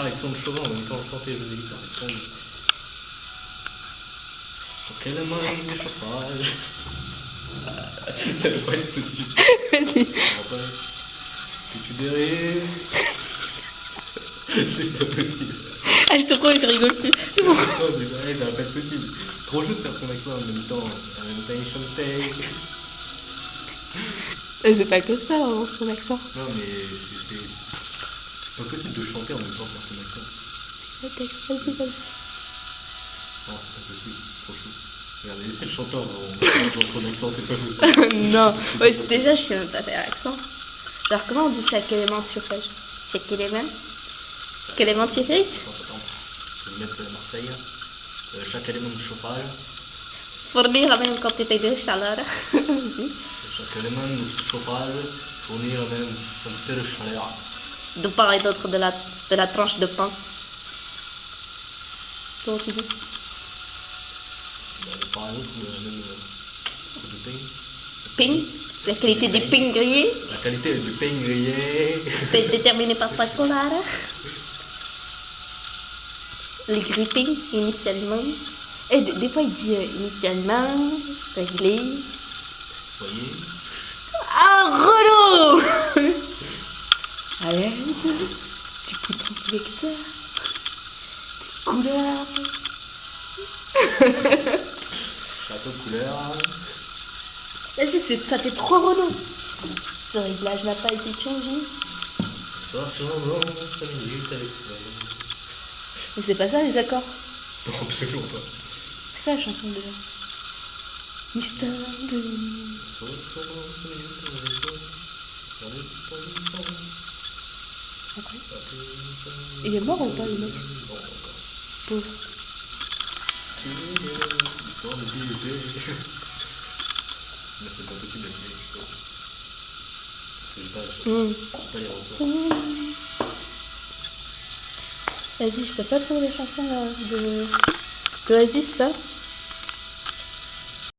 Alexandre Chauvin en même temps chanter je dis Alexandre. Sur quelle main des chauffages. Ça peut pas être possible. Vas-y. Que tu dirais. C'est pas possible. Ah, je te crois, je rigole plus. C'est bon. Non, mais ouais, ça va pas être possible. C'est trop chaud de faire son accent en même temps. En même temps, il chantait. C'est pas comme ça, hein, son accent. Non, mais c'est pas possible de chanter en même temps faire son accent. Vas-y, vas-y. Non, c'est pas possible, c'est trop chaud. Regardez, laissez le chanteur dans son accent, c'est pas possible. Non. Ouais, déjà, je sais même pas faire l'accent. Alors, comment on dit chaque élément de chauffage? Chaque élément? Chaque élément scientifique? Attends. Je vais mettre Marseille. Chaque élément de chauffage. Fournir la même quantité de chaleur. Vas-y. Chaque élément de chauffage fournit la même quantité de chaleur. De part et d'autre de la tranche de pain. Comment tu dis? De part et d'autre, la même de pain. Pain? La qualité du pain grillé La qualité du pain grillé. est déterminée par sa couleur. Les grippings, initialement. Et des fois, il dit initialement, réglé. Voyez. Ah, relou. Allez, tu peux ton sélecteur. Des couleurs. Chapeau de couleur. Vas-y, ça fait trop relou. Ce réglage n'a pas été changé. Soir sur 5 minutes avec toi. Mais c'est pas ça les accords. Non, absolument pas. C'est quoi la chanson déjà? Mustang. Soir sur 5 minutes avec toi. Regardez ton sang. Après. Il est mort ou pas le mec? Non, pas. Pauvre. L'histoire de bébé. Mais c'est pas possible d'être tué, je crois. Parce que j'ai pas les retours. Vas-y, je peux pas trouver les chansons là, de Oasis, ça.